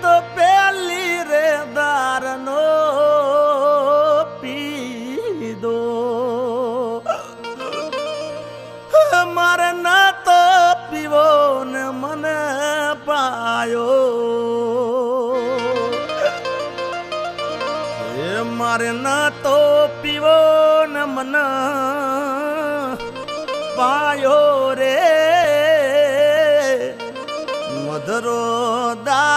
તો પેલી રે દારનો પીધો મારે ન તો પીવો ને મને પાયો મારે ન તો પીવો ને મને પાયો રે મધરો દા